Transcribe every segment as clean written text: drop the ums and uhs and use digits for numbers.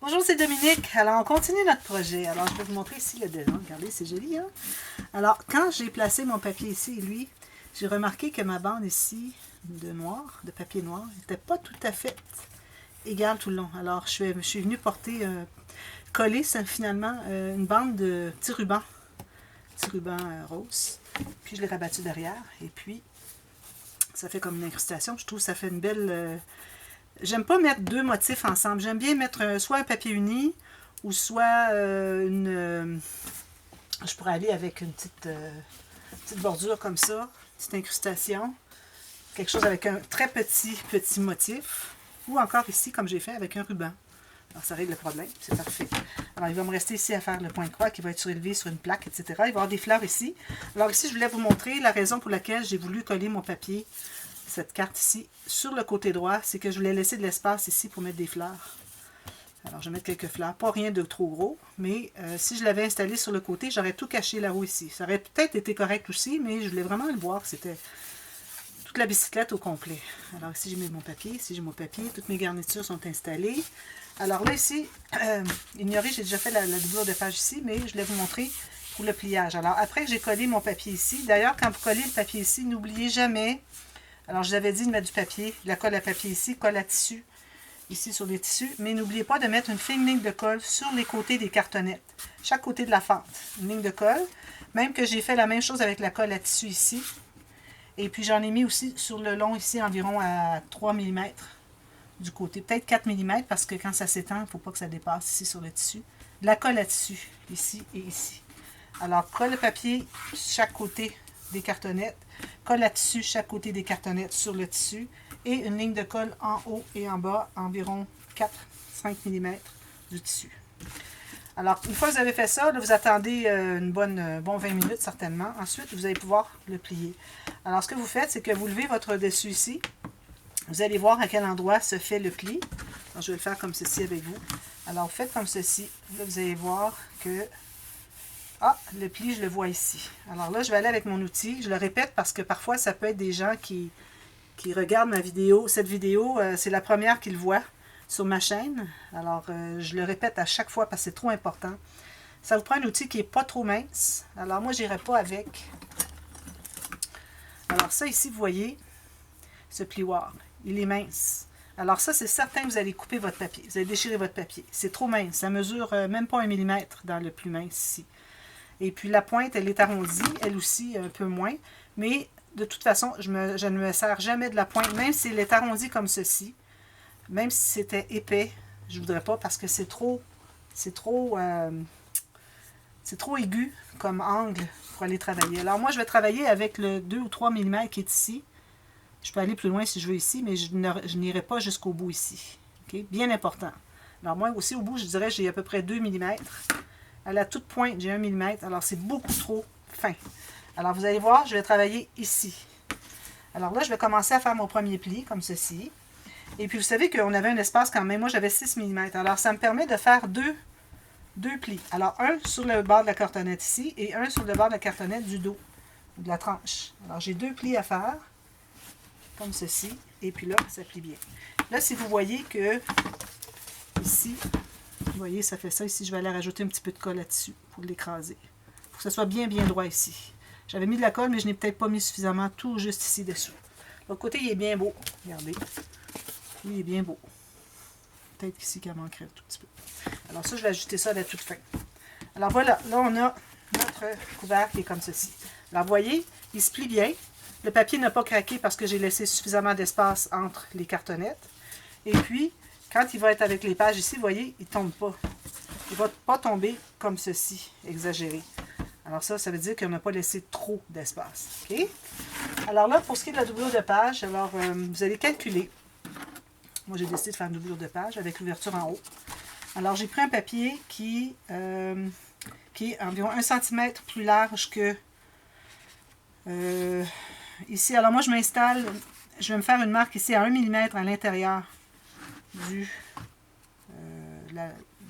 Bonjour, c'est Dominique. Alors, on continue notre projet. Alors, je vais vous montrer ici le dessin. Regardez, c'est joli, hein? Alors, quand j'ai placé mon papier ici et lui, j'ai remarqué que ma bande ici de noir, de papier noir, n'était pas tout à fait égale tout le long. Alors, je suis venue porter, coller finalement une bande de petits rubans rose. Puis, je l'ai rabattu derrière. Et puis, ça fait comme une incrustation. Je trouve que ça fait une belle... J'aime pas mettre deux motifs ensemble. J'aime bien mettre soit un papier uni ou soit je pourrais aller avec une petite bordure comme ça, petite incrustation. Quelque chose avec un très petit motif. Ou encore ici, comme j'ai fait, avec un ruban. Alors, ça règle le problème. C'est parfait. Alors, il va me rester ici à faire le point de croix qui va être surélevé sur une plaque, etc. Il va y avoir des fleurs ici. Alors ici, je voulais vous montrer la raison pour laquelle j'ai voulu coller mon papier, cette carte ici, sur le côté droit. C'est que je voulais laisser de l'espace ici pour mettre des fleurs. Alors, je vais mettre quelques fleurs. Pas rien de trop gros, mais si je l'avais installé sur le côté, j'aurais tout caché là-haut ici. Ça aurait peut-être été correct aussi, mais je voulais vraiment le voir. C'était toute la bicyclette au complet. Alors ici, j'ai mis mon papier. Ici, j'ai mon papier. Toutes mes garnitures sont installées. Alors là, ici, ignorez, j'ai déjà fait la doublure de page ici, mais je vais vous montrer pour le pliage. Alors, après que j'ai collé mon papier ici, d'ailleurs, quand vous collez le papier ici, n'oubliez jamais, alors je vous avais dit de mettre du papier, de la colle à papier ici, colle à tissu, ici sur les tissus, mais n'oubliez pas de mettre une fine ligne de colle sur les côtés des cartonnettes, chaque côté de la fente, une ligne de colle, même que j'ai fait la même chose avec la colle à tissu ici, et puis j'en ai mis aussi sur le long ici environ à 3 mm du côté, peut-être 4 mm parce que quand ça s'étend, il ne faut pas que ça dépasse ici sur le tissu. De la colle à tissu, ici et ici. Alors, colle papier chaque côté des cartonnettes, colle à tissu chaque côté des cartonnettes sur le tissu et une ligne de colle en haut et en bas, environ 4-5 mm du tissu. Alors, une fois que vous avez fait ça, là, vous attendez une bonne 20 minutes certainement. Ensuite, vous allez pouvoir le plier. Alors, ce que vous faites, c'est que vous levez votre dessus ici. Vous allez voir à quel endroit se fait le pli. Alors, je vais le faire comme ceci avec vous. Alors, vous faites comme ceci. Là, vous allez voir que... Ah, le pli, je le vois ici. Alors là, je vais aller avec mon outil. Je le répète parce que parfois, ça peut être des gens qui regardent ma vidéo. Cette vidéo, c'est la première qu'ils voient sur ma chaîne. Alors, je le répète à chaque fois parce que c'est trop important. Ça vous prend un outil qui n'est pas trop mince. Alors, moi, je n'irai pas avec. Alors, ça ici, vous voyez, ce plioir. Il est mince. Alors ça, c'est certain que vous allez couper votre papier. Vous allez déchirer votre papier. C'est trop mince. Ça mesure même pas 1 mm dans le plus mince ici. Et puis la pointe, elle est arrondie. Elle aussi, un peu moins. Mais de toute façon, je ne me sers jamais de la pointe. Même si elle est arrondie comme ceci. Même si c'était épais, je ne voudrais pas parce que c'est trop aigu comme angle pour aller travailler. Alors moi, je vais travailler avec le 2 ou 3 mm qui est ici. Je peux aller plus loin si je veux ici, mais je n'irai pas jusqu'au bout ici. Okay? Bien important. Alors moi aussi, au bout, je dirais j'ai à peu près 2 mm. À la toute pointe, j'ai 1 mm. Alors c'est beaucoup trop fin. Alors vous allez voir, je vais travailler ici. Alors là, je vais commencer à faire mon premier pli, comme ceci. Et puis vous savez qu'on avait un espace quand même. Moi, j'avais 6 mm. Alors ça me permet de faire deux plis. Alors un sur le bord de la cartonnette ici et un sur le bord de la cartonnette du dos, de la tranche. Alors j'ai 2 plis à faire. Comme ceci, et puis là, ça plie bien. Là, si vous voyez que ici, vous voyez, ça fait ça. Ici, je vais aller rajouter un petit peu de colle là-dessus pour l'écraser. Pour que ça soit bien droit ici. J'avais mis de la colle, mais je n'ai peut-être pas mis suffisamment tout juste ici dessous. L'autre côté, il est bien beau. Regardez. Lui, il est bien beau. Peut-être ici qu'il manquerait un tout petit peu. Alors ça, je vais ajouter ça à la toute fin. Alors voilà, là, on a notre couvercle qui est comme ceci. Alors, vous voyez, il se plie bien. Le papier n'a pas craqué parce que j'ai laissé suffisamment d'espace entre les cartonnettes. Et puis, quand il va être avec les pages ici, vous voyez, il ne tombe pas. Il ne va pas tomber comme ceci, exagéré. Alors ça veut dire qu'on n'a pas laissé trop d'espace. Okay? Alors là, pour ce qui est de la doublure de page, alors vous allez calculer. Moi, j'ai décidé de faire une doublure de page avec l'ouverture en haut. Alors, j'ai pris un papier qui est environ 1 cm plus large que... ici, alors moi je m'installe, je vais me faire une marque ici à 1 mm à l'intérieur du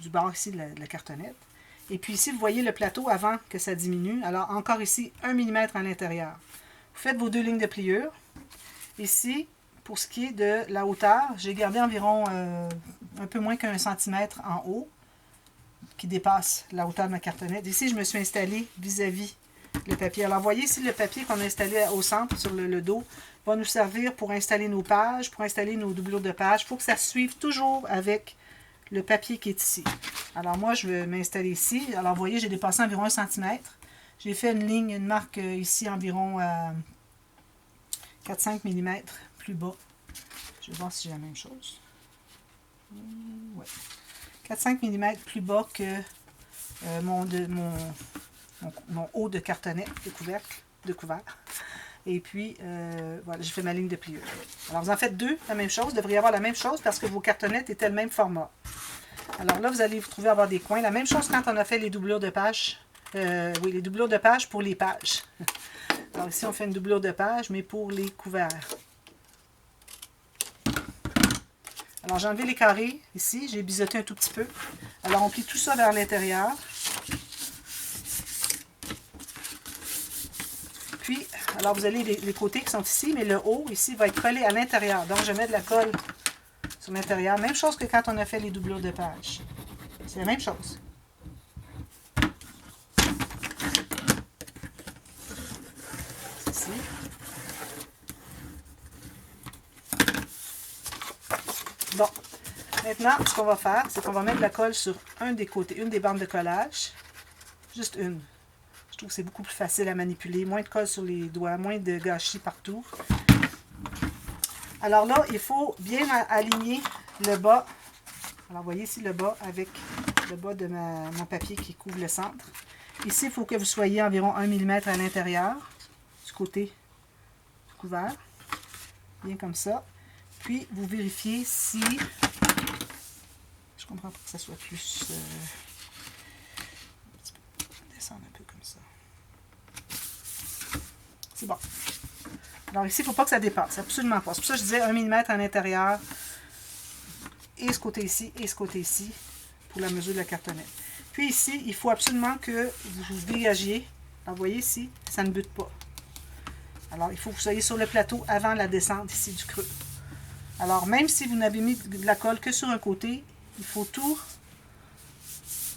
bord ici de la cartonnette. Et puis ici, vous voyez le plateau avant que ça diminue. Alors encore ici, 1 mm à l'intérieur. Vous faites vos 2 lignes de pliure. Ici, pour ce qui est de la hauteur, j'ai gardé environ un peu moins qu'1 centimètre en haut, qui dépasse la hauteur de ma cartonnette. Ici, je me suis installée vis-à-vis le papier. Alors, voyez ici le papier qu'on a installé au centre, sur le dos, va nous servir pour installer nos pages, pour installer nos doublures de pages. Il faut que ça suive toujours avec le papier qui est ici. Alors, moi, je vais m'installer ici. Alors, vous voyez, j'ai dépassé environ 1 centimètre. J'ai fait une ligne, une marque ici environ 4-5 mm plus bas. Je vais voir si j'ai la même chose. Ouais. 4-5 mm plus bas que mon haut de cartonnet, de couvert. Et puis, voilà, j'ai fait ma ligne de pliure. Alors, vous en faites deux, la même chose. Vous devriez avoir la même chose parce que vos cartonnettes étaient le même format. Alors là, vous allez vous trouver avoir des coins. La même chose quand on a fait les doublures de pages. Oui, les doublures de pages pour les pages. Alors ici, on fait une doublure de page, mais pour les couverts. Alors, j'ai enlevé les carrés ici. J'ai biseauté un tout petit peu. Alors, on plie tout ça vers l'intérieur. Puis, alors vous avez les côtés qui sont ici, mais le haut, ici, va être collé à l'intérieur. Donc, je mets de la colle sur l'intérieur. Même chose que quand on a fait les doublures de page. C'est la même chose. Ici. Bon. Maintenant, ce qu'on va faire, c'est qu'on va mettre de la colle sur un des côtés, une des bandes de collage. Juste une. Je trouve que c'est beaucoup plus facile à manipuler. Moins de colle sur les doigts, moins de gâchis partout. Alors là, il faut bien aligner le bas. Alors, vous voyez ici le bas avec le bas de mon papier qui couvre le centre. Ici, il faut que vous soyez environ 1 mm à l'intérieur du côté du couvert. Bien comme ça. Puis, vous vérifiez si... Je comprends pas que ça soit plus... descendre un peu comme ça. C'est bon. Alors ici, il ne faut pas que ça dépasse. Absolument pas. C'est pour ça que je disais 1 mm à l'intérieur. Et ce côté ici, et ce côté ici. Pour la mesure de la cartonnette. Puis ici, il faut absolument que vous dégagiez. Alors, vous voyez ici, ça ne bute pas. Alors, il faut que vous soyez sur le plateau avant la descente ici du creux. Alors, même si vous n'avez mis de la colle que sur un côté, il faut tout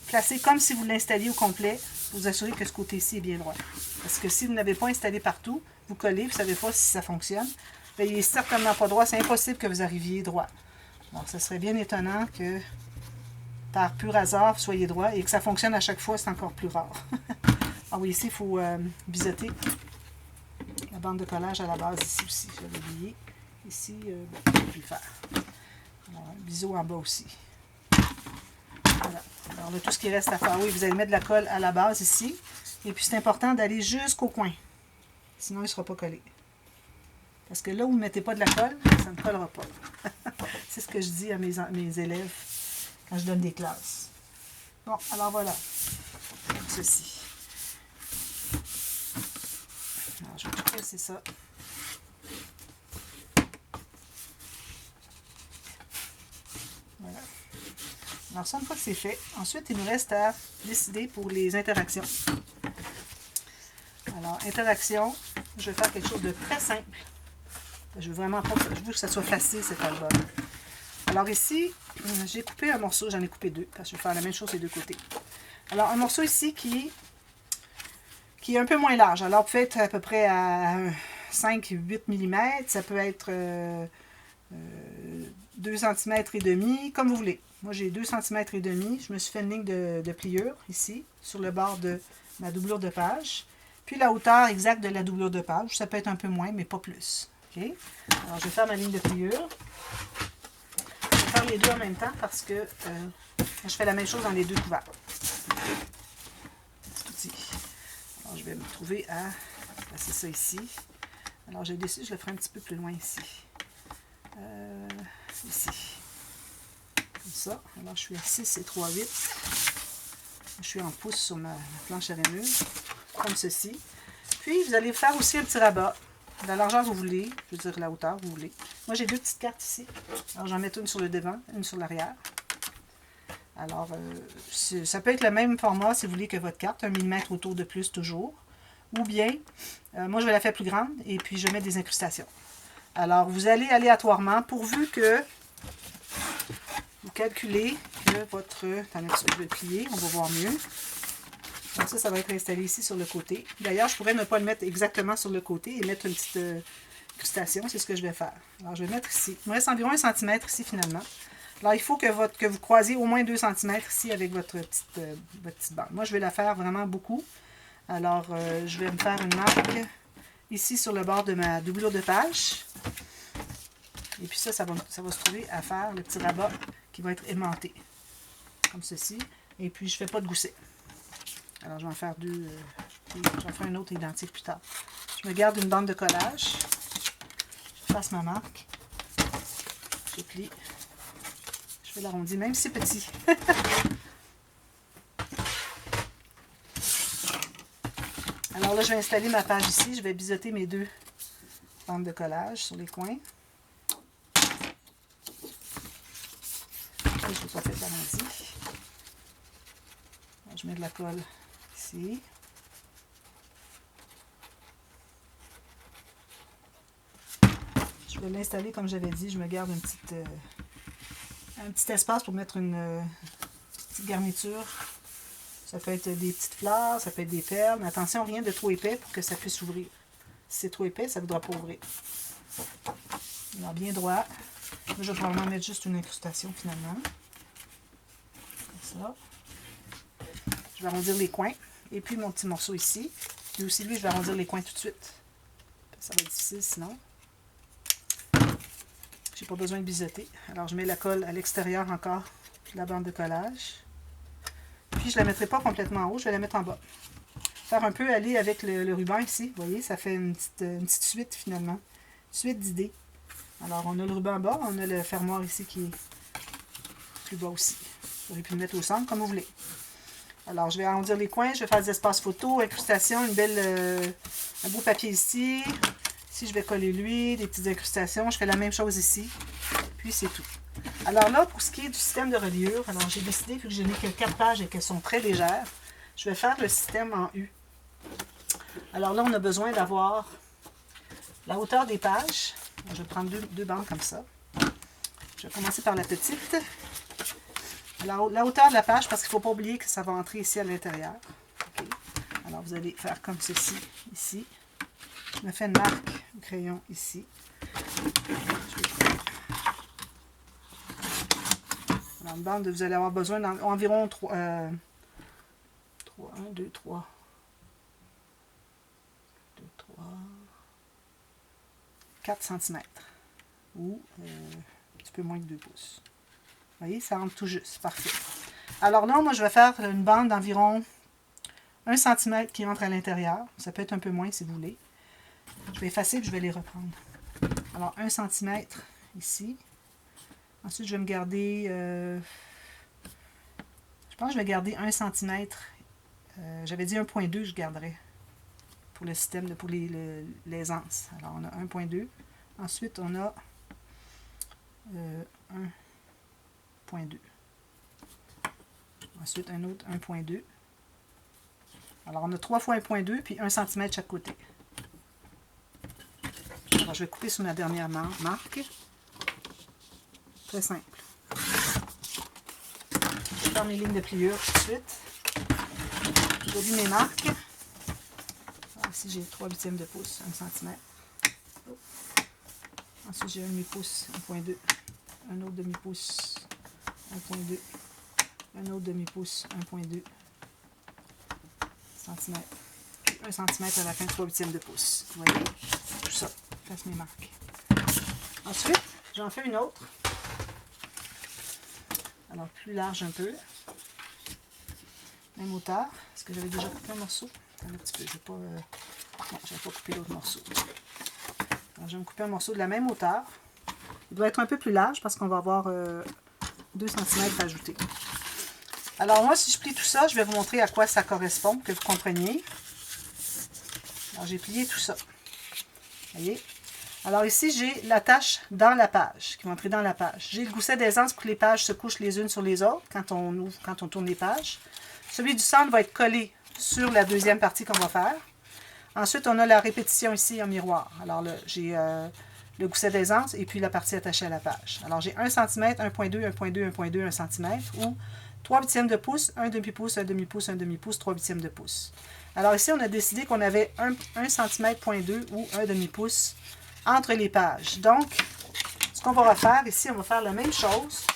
placer comme si vous l'installiez au complet pour vous assurer que ce côté-ci est bien droit. Parce que si vous n'avez pas installé partout, vous collez, vous ne savez pas si ça fonctionne. Bien, il n'est certainement pas droit, c'est impossible que vous arriviez droit. Donc, ce serait bien étonnant que par pur hasard, vous soyez droit et que ça fonctionne à chaque fois, c'est encore plus rare. Ah oui, ici, il faut biseauter la bande de collage à la base, ici aussi, j'avais oublié. Ici, bon, je vais plus le faire. Alors, un biseau en bas aussi. Voilà. Alors là, tout ce qui reste à faire, oui, vous allez mettre de la colle à la base ici. Et puis, c'est important d'aller jusqu'au coin. Sinon, il ne sera pas collé. Parce que là où vous ne mettez pas de la colle, ça ne collera pas. C'est ce que je dis à mes élèves quand je donne des classes. Bon, alors voilà. Comme ceci. Alors, je vais tout casser ça. Voilà. Alors ça, une fois que c'est fait, ensuite, il nous reste à décider pour les interactions. Alors, interaction, je vais faire quelque chose de très simple. Je veux vraiment pas, je veux que ça soit facile, cet album. Alors ici, j'ai coupé un morceau, j'en ai coupé deux, parce que je vais faire la même chose des deux côtés. Alors, un morceau ici qui est un peu moins large. Alors, vous pouvez être à peu près à 5-8 mm, ça peut être 2 cm et demi, comme vous voulez. Moi, j'ai 2 cm et demi. Je me suis fait une ligne de pliure ici, sur le bord de ma doublure de page. Puis la hauteur exacte de la doublure de page. Ça peut être un peu moins, mais pas plus. Okay? Alors, je vais faire ma ligne de pliure. Je vais faire les deux en même temps parce que je fais la même chose dans les deux couverts. C'est tout. Alors, je vais me trouver à passer ça ici. Alors, j'ai décidé, je le ferai un petit peu plus loin ici. Ici. Comme ça. Alors, je suis à 6 et 3/8. Je suis en pouce sur ma planche à rainure. Comme ceci. Puis, vous allez faire aussi un petit rabat. De la largeur que vous voulez. Je veux dire la hauteur que vous voulez. Moi, j'ai deux petites cartes ici. Alors, j'en mets une sur le devant, une sur l'arrière. Alors, ça peut être le même format, si vous voulez, que votre carte. 1 mm autour de plus, toujours. Ou bien, moi, je vais la faire plus grande et puis je mets des incrustations. Alors, vous allez aléatoirement, pourvu que vous calculez que votre... Attendez, je vais le plier, on va voir mieux. Donc ça va être installé ici sur le côté. D'ailleurs, je pourrais ne pas le mettre exactement sur le côté et mettre une petite incrustation. C'est ce que je vais faire. Alors, je vais mettre ici. Il me reste environ 1 cm ici, finalement. Alors, il faut que vous croisiez au moins 2 cm ici avec votre petite bande. Moi, je vais la faire vraiment beaucoup. Alors, je vais me faire une marque ici sur le bord de ma doublure de page. Et puis ça va se trouver à faire le petit rabat qui va être aimanté. Comme ceci. Et puis, je ne fais pas de gousset. Alors, je vais en faire deux. J'en ferai un autre identique plus tard. Je me garde une bande de collage. Je fasse ma marque. Je plie. Je fais l'arrondi, même si c'est petit. Alors là, je vais installer ma page ici. Je vais biseauter mes 2 bandes de collage sur les coins. Je n'ai pas fait l'arrondi. Je mets de la colle ici. Je vais l'installer comme j'avais dit. Je me garde un petit espace pour mettre une petite garniture. Ça peut être des petites fleurs, ça peut être des perles. Mais attention, rien de trop épais pour que ça puisse ouvrir. Si c'est trop épais, ça ne voudra pas ouvrir. Alors, bien droit. Là, je vais probablement mettre juste une incrustation finalement. Comme ça. Je vais arrondir les coins. Et puis mon petit morceau ici. Et aussi lui, je vais arrondir les coins tout de suite. Ça va être difficile sinon. J'ai pas besoin de biseauter. Alors je mets la colle à l'extérieur encore de la bande de collage. Puis je ne la mettrai pas complètement en haut, je vais la mettre en bas. Faire un peu aller avec le ruban ici. Vous voyez, ça fait une petite suite finalement. Une suite d'idées. Alors on a le ruban en bas, on a le fermoir ici qui est plus bas aussi. Vous aurez pu le mettre au centre comme vous voulez. Alors, je vais arrondir les coins, je vais faire des espaces photos, incrustation, un beau papier ici. Ici, je vais coller lui, des petites incrustations. Je fais la même chose ici. Puis, c'est tout. Alors là, pour ce qui est du système de reliure, alors j'ai décidé, vu que je n'ai que 4 pages et qu'elles sont très légères, je vais faire le système en U. Alors là, on a besoin d'avoir la hauteur des pages. Je vais prendre deux bandes comme ça. Je vais commencer par la petite. Alors, la hauteur de la page, parce qu'il ne faut pas oublier que ça va entrer ici à l'intérieur. Okay. Alors, vous allez faire comme ceci, ici. Je me fais une marque au crayon ici. Alors, une bande, vous allez avoir besoin d'environ 4 cm. Ou un petit peu moins que 2 pouces. Vous voyez, ça rentre tout juste. Parfait. Alors là, moi, je vais faire une bande d'environ 1 cm qui rentre à l'intérieur. Ça peut être un peu moins si vous voulez. Je vais effacer et je vais les reprendre. Alors, 1 cm ici. Ensuite, je vais me garder... je pense que je vais garder 1 cm. J'avais dit 1,2 je garderais pour le système, pour l'aisance. Alors, on a 1,2. Ensuite, on a 1,2. Ensuite, un autre 1,2. Alors, on a 3 fois 1,2 puis 1 cm chaque côté. Alors, je vais couper sur ma dernière marque. Très simple. Je vais faire mes lignes de pliure tout de suite. J'ai vu mes marques. Alors, ici, j'ai 3/8 de pouce, 1 cm. Ensuite, j'ai un demi-pouce, 1,2. Un autre demi-pouce, 1,2. Un autre demi-pouce, 1,2 cm. Puis 1 cm à la fin, 3/8 de pouce. Vous voyez? Tout ça. Je fasse mes marques. Ensuite, j'en fais une autre. Alors, plus large un peu. Même hauteur. Est-ce que j'avais déjà coupé un morceau? Un petit peu. Je n'ai pas, non, je n'ai pas coupé l'autre morceau. Alors, je vais me couper un morceau de la même hauteur. Il doit être un peu plus large parce qu'on va avoir 2 cm ajoutés. Alors moi, si je plie tout ça, je vais vous montrer à quoi ça correspond, que vous compreniez. Alors j'ai plié tout ça. Vous voyez? Alors ici, j'ai la tache dans la page, qui va entrer dans la page. J'ai le gousset d'aisance pour que les pages se couchent les unes sur les autres quand on ouvre, quand on tourne les pages. Celui du centre va être collé sur la deuxième partie qu'on va faire. Ensuite, on a la répétition ici en miroir. Alors là, j'ai le gousset d'aisance et puis la partie attachée à la page. Alors, j'ai 1 cm, 1.2, 1.2, 1.2, 1 cm ou 3/8 de pouce, 1 demi-pouce, 1 demi-pouce, 1 demi-pouce, 3/8 de pouce. Alors ici, on a décidé qu'on avait 1 cm, 0.2 ou 1 demi-pouce entre les pages. Donc, ce qu'on va refaire ici, on va faire la même chose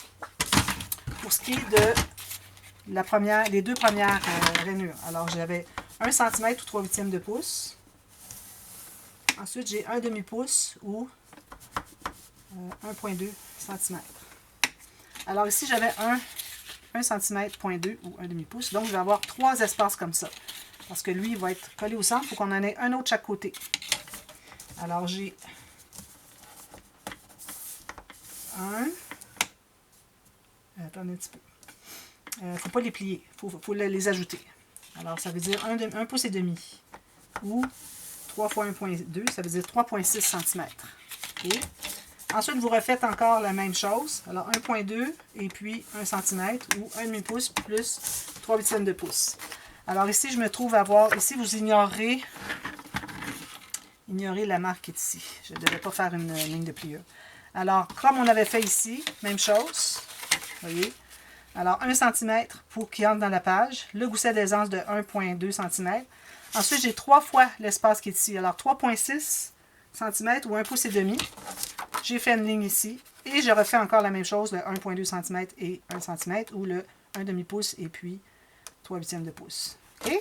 pour ce qui est de les deux premières rainures. Alors, j'avais 1 cm ou 3/8 de pouce. Ensuite, j'ai 1 demi-pouce ou 1.2 cm. Alors ici, j'avais 1 cm, 0.2 ou 1 demi-pouce. Donc, je vais avoir 3 espaces comme ça. Parce que lui, il va être collé au centre. Il faut qu'on en ait un autre de chaque côté. Alors, j'ai 1. Attendez un petit peu. Il ne faut pas les plier. Il faut les ajouter. Alors, ça veut dire 1 pouce et demi. Ou 3 fois 1.2, ça veut dire 3.6 cm. Okay. Ensuite, vous refaites encore la même chose. Alors, 1.2 et puis 1 cm ou 1 demi-pouce plus 3/8 de pouce. Alors ici, je me trouve à avoir... Ici, vous ignorez la marque qui est ici. Je ne devais pas faire une ligne de pliure. Alors, comme on avait fait ici, même chose. Vous voyez? Alors, 1 cm pour qu'il entre dans la page. Le gousset d'aisance de 1.2 cm. Ensuite, j'ai 3 fois l'espace qui est ici. Alors, 3.6 cm ou 1 pouce et demi. J'ai fait une ligne ici. Et je refais encore la même chose, le 1.2 cm et 1 cm, ou le 1 demi-pouce et puis 3/8 de pouce. OK? Là,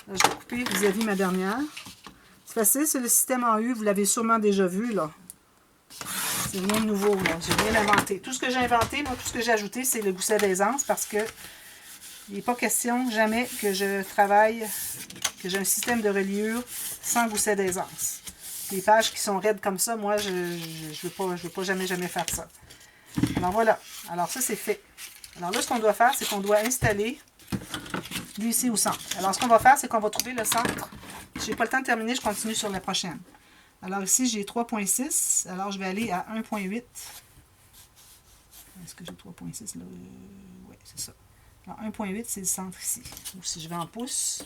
je vais couper vis-à-vis ma dernière. C'est facile, c'est le système en U. Vous l'avez sûrement déjà vu, là. C'est rien de nouveau, là. J'ai rien inventé. Tout ce que j'ai inventé, moi, tout ce que j'ai ajouté, c'est le gousset d'aisance parce que il n'est pas question jamais que je travaille, que j'ai un système de reliure sans gousset d'aisance. Les pages qui sont raides comme ça, moi, je ne veux pas jamais faire ça. Alors voilà. Alors ça, c'est fait. Alors là, ce qu'on doit faire, c'est qu'on doit installer lui ici au centre. Alors ce qu'on va faire, c'est qu'on va trouver le centre. Je n'ai pas le temps de terminer, je continue sur la prochaine. Alors ici, j'ai 3.6. Alors je vais aller à 1.8. Est-ce que j'ai 3.6 là? Oui, c'est ça. Alors 1.8, c'est le centre ici. Ou si je vais en pouces,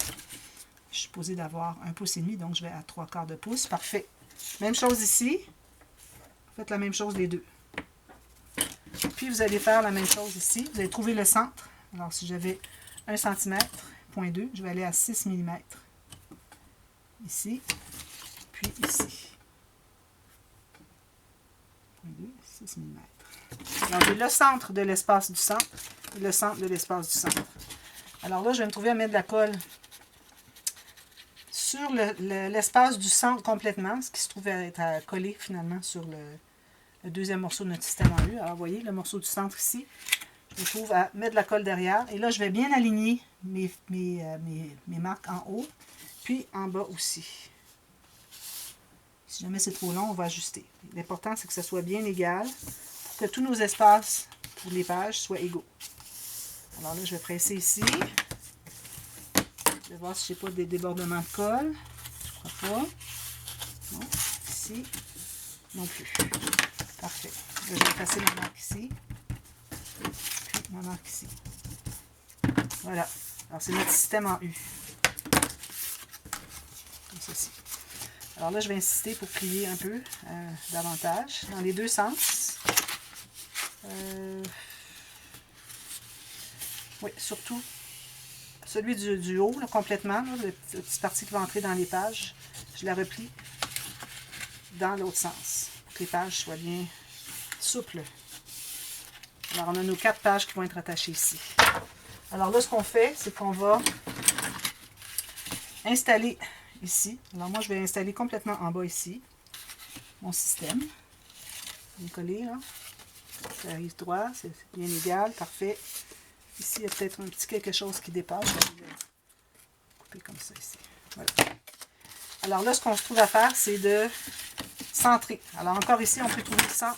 je suis supposé d'avoir 1 pouce et demi, donc je vais à 3/4 de pouce. Parfait. Même chose ici. Faites la même chose les deux. Puis vous allez faire la même chose ici. Vous allez trouver le centre. Alors si j'avais 1 cm, 0.2, je vais aller à 6 mm. Ici, puis ici. 0.2, 6 mm. Alors j'ai le centre de l'espace du centre et le centre de l'espace du centre. Alors là, je vais me trouver à mettre de la colle sur l'espace du centre complètement, ce qui se trouve à être collé finalement sur le deuxième morceau de notre système en U. Alors vous voyez, le morceau du centre ici, je me trouve à mettre de la colle derrière. Et là, je vais bien aligner mes marques en haut, puis en bas aussi. Si jamais c'est trop long, on va ajuster. L'important, c'est que ça soit bien égal pour que tous nos espaces pour les pages soient égaux. Alors là, je vais presser ici. Je vais voir si je n'ai pas des débordements de colle. Je ne crois pas. Non, ici, non plus. Parfait. Là, je vais passer ma marque ici. Puis ma marque ici. Voilà. Alors, c'est notre système en U. Comme ceci. Alors là, je vais insister pour plier un peu davantage, dans les deux sens. Oui, surtout celui du haut, là, complètement, là, la petite partie qui va entrer dans les pages, je la replie dans l'autre sens, pour que les pages soient bien souples. Alors, on a nos 4 pages qui vont être attachées ici. Alors là, ce qu'on fait, c'est qu'on va installer ici. Alors moi, je vais installer complètement en bas ici mon système. Bien collé, là. Ça arrive droit, c'est bien égal, parfait. Ici, il y a peut-être un petit quelque chose qui dépasse. Je vais couper comme ça ici. Voilà. Alors là, ce qu'on se trouve à faire, c'est de centrer. Alors encore ici, on peut trouver le centre.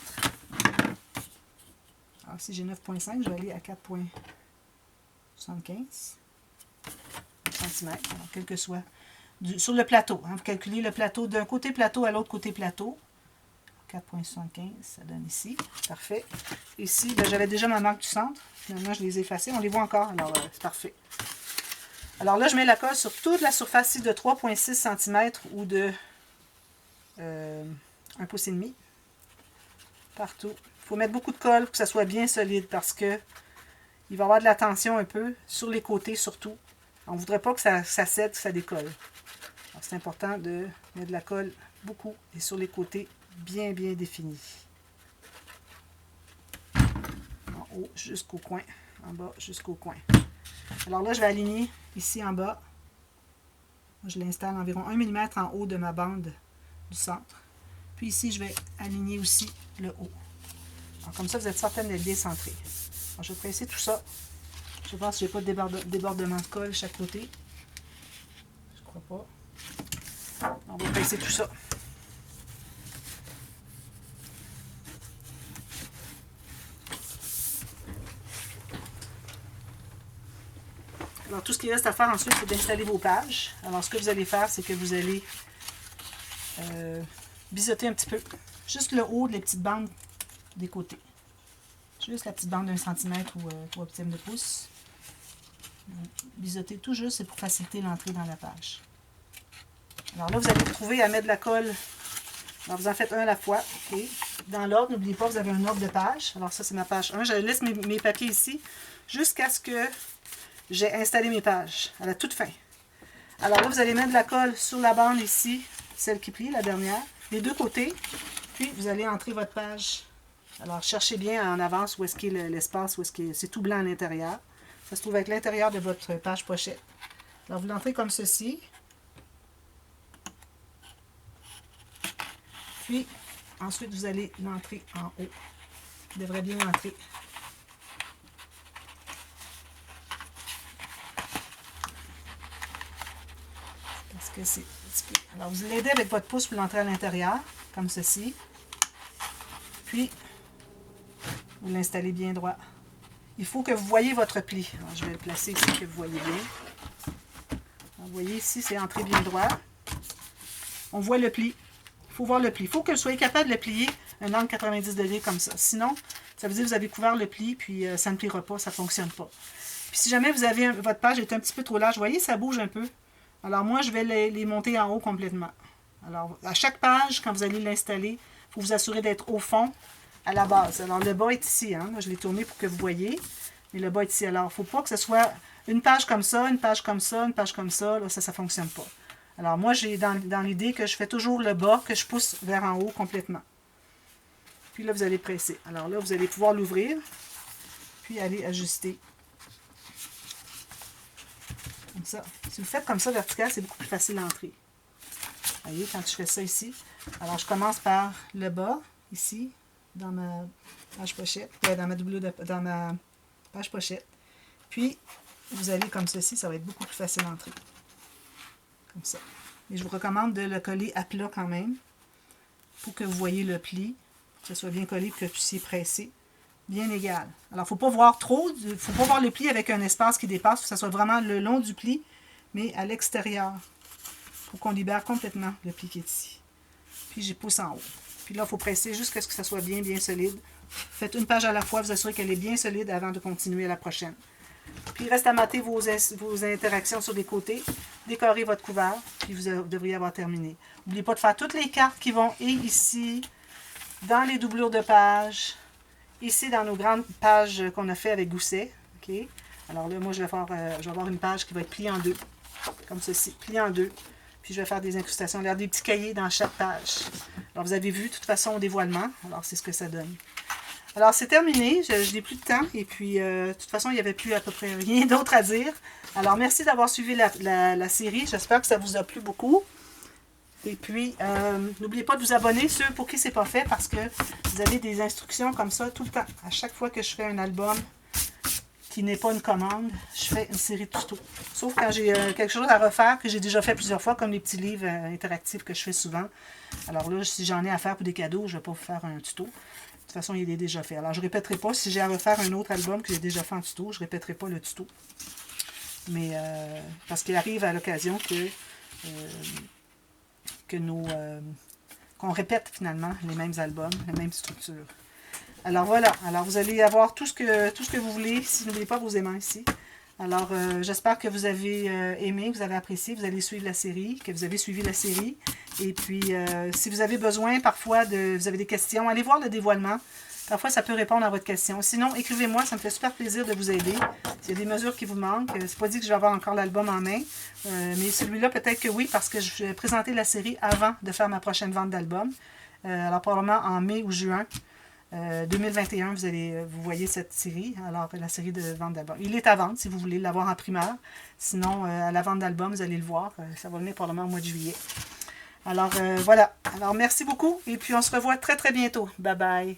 Alors si j'ai 9.5, je vais aller à 4.75 cm. Alors quel que soit. Sur le plateau. Hein, vous calculez le plateau d'un côté plateau à l'autre côté plateau. 4.75, ça donne ici. Parfait. Ici, ben, j'avais déjà ma marque du centre. Finalement, je les ai effacées. On les voit encore. Alors, c'est parfait. Alors là, je mets la colle sur toute la surface ici de 3.6 cm ou de 1 pouce et demi. partout. Il faut mettre beaucoup de colle pour que ça soit bien solide parce que il va y avoir de la tension un peu, sur les côtés surtout. On ne voudrait pas que ça cède, que ça décolle. C'est important de mettre de la colle beaucoup et sur les côtés bien définis. En haut jusqu'au coin, en bas jusqu'au coin. Alors là, je vais aligner ici en bas. Moi, je l'installe environ 1 mm en haut de ma bande du centre. Puis ici, je vais aligner aussi le haut. Alors, comme ça, vous êtes certaine d'être bien centré. Alors, je vais presser tout ça. Je vais voir si je n'ai pas de débordement de colle de chaque côté. Je crois pas. On va presser tout ça. Alors, tout ce qui reste à faire ensuite, c'est d'installer vos pages. Alors, ce que vous allez faire, c'est que vous allez biseauter un petit peu. Juste le haut des petites bandes des côtés. Juste la petite bande d'1 cm ou 3/8 de pouce. Biseauter tout juste, c'est pour faciliter l'entrée dans la page. Alors là, vous allez trouver à mettre de la colle. Alors, vous en faites un à la fois. Okay. Dans l'ordre, n'oubliez pas, vous avez un ordre de page. Alors ça, c'est ma page 1. Je laisse mes papiers ici jusqu'à ce que j'ai installé mes pages à la toute fin. Alors là, vous allez mettre de la colle sur la bande ici, celle qui plie, la dernière, les deux côtés. Puis, vous allez entrer votre page. Alors, cherchez bien en avance où est-ce qu'est l'espace, où est-ce que c'est tout blanc à l'intérieur. Ça se trouve avec l'intérieur de votre page pochette. Alors, vous l'entrez comme ceci. Puis, ensuite, vous allez l'entrer en haut. Vous devrez bien l'entrer. Parce que c'est un petit peu... Alors, vous l'aidez avec votre pouce pour l'entrer à l'intérieur, comme ceci. Puis, vous l'installez bien droit. Il faut que vous voyez votre pli. Alors, je vais le placer ici, que vous voyez bien. Alors, vous voyez ici, c'est entré bien droit. On voit le pli. Il faut voir le pli. Il faut que vous soyez capable de le plier un angle 90 degrés comme ça. Sinon, ça veut dire que vous avez couvert le pli, puis ça ne pliera pas, ça ne fonctionne pas. Puis si jamais vous avez votre page est un petit peu trop large, vous voyez, ça bouge un peu. Alors moi, je vais les monter en haut complètement. Alors, à chaque page, quand vous allez l'installer, il faut vous assurer d'être au fond, à la base. Alors, le bas est ici. Hein? Là, je l'ai tourné pour que vous voyez. Mais le bas est ici. Alors, il ne faut pas que ce soit une page comme ça, une page comme ça, une page comme ça. Là, ça ne fonctionne pas. Alors, moi, j'ai dans l'idée que je fais toujours le bas, que je pousse vers en haut complètement. Puis là, vous allez presser. Alors là, vous allez pouvoir l'ouvrir, puis aller ajuster. Comme ça. Si vous faites comme ça vertical, c'est beaucoup plus facile d'entrer. Vous voyez, quand je fais ça ici. Alors, je commence par le bas, ici, dans ma page pochette. Dans ma page pochette. Puis, vous allez comme ceci, ça va être beaucoup plus facile d'entrer. Comme ça. Et je vous recommande de le coller à plat quand même, pour que vous voyez le pli, que ce soit bien collé, pour que vous puissiez presser. Bien égal. Alors, il ne faut pas voir trop, il ne faut pas voir le pli avec un espace qui dépasse, il faut que ça soit vraiment le long du pli, mais à l'extérieur, pour qu'on libère complètement le pli qui est ici. Puis, j'y pousse en haut. Puis là, il faut presser jusqu'à ce que ça soit bien solide. Faites une page à la fois, vous assurez qu'elle est bien solide avant de continuer à la prochaine. Puis, il reste à mater vos interactions sur les côtés, décorer votre couvert, puis vous devriez avoir terminé. N'oubliez pas de faire toutes les cartes qui vont ici, dans les doublures de pages, ici dans nos grandes pages qu'on a fait avec Gousset. Okay? Alors là, moi, je vais avoir une page qui va être pliée en deux, comme ceci, pliée en deux. Puis je vais faire des incrustations, des petits cahiers dans chaque page. Alors vous avez vu, de toute façon, au dévoilement. Alors c'est ce que ça donne. Alors c'est terminé, je n'ai plus de temps. Et puis, de toute façon, il n'y avait plus à peu près rien d'autre à dire. Alors merci d'avoir suivi la série. J'espère que ça vous a plu beaucoup. Et puis, n'oubliez pas de vous abonner, ceux pour qui ce n'est pas fait, parce que vous avez des instructions comme ça tout le temps. À chaque fois que je fais un album qui n'est pas une commande, je fais une série de tutos. Sauf quand j'ai quelque chose à refaire, que j'ai déjà fait plusieurs fois, comme les petits livres interactifs que je fais souvent. Alors là, si j'en ai à faire pour des cadeaux, je ne vais pas vous faire un tuto. De toute façon, il est déjà fait. Alors, je ne répéterai pas. Si j'ai à refaire un autre album que j'ai déjà fait en tuto, je ne répéterai pas le tuto. Mais, parce qu'il arrive à l'occasion qu'on répète finalement les mêmes albums, les mêmes structures. Alors voilà, alors vous allez avoir tout ce que vous voulez. N'oubliez pas vos aimants ici. Alors, j'espère que vous avez aimé, que vous avez apprécié, vous allez suivre la série, que vous avez suivi la série. Et puis, si vous avez besoin parfois vous avez des questions, allez voir le dévoilement. Parfois, ça peut répondre à votre question. Sinon, écrivez-moi, ça me fait super plaisir de vous aider. S'il y a des mesures qui vous manquent, c'est pas dit que je vais avoir encore l'album en main. Mais celui-là, peut-être que oui, parce que je vais présenter la série avant de faire ma prochaine vente d'album. Alors, probablement en mai ou juin. 2021, vous voyez cette série, alors la série de vente d'albums. Il est à vendre si vous voulez l'avoir en primeur. Sinon, à la vente d'albums, vous allez le voir. Ça va venir probablement au mois de juillet. Alors, voilà. Alors, merci beaucoup et puis on se revoit très, très bientôt. Bye bye.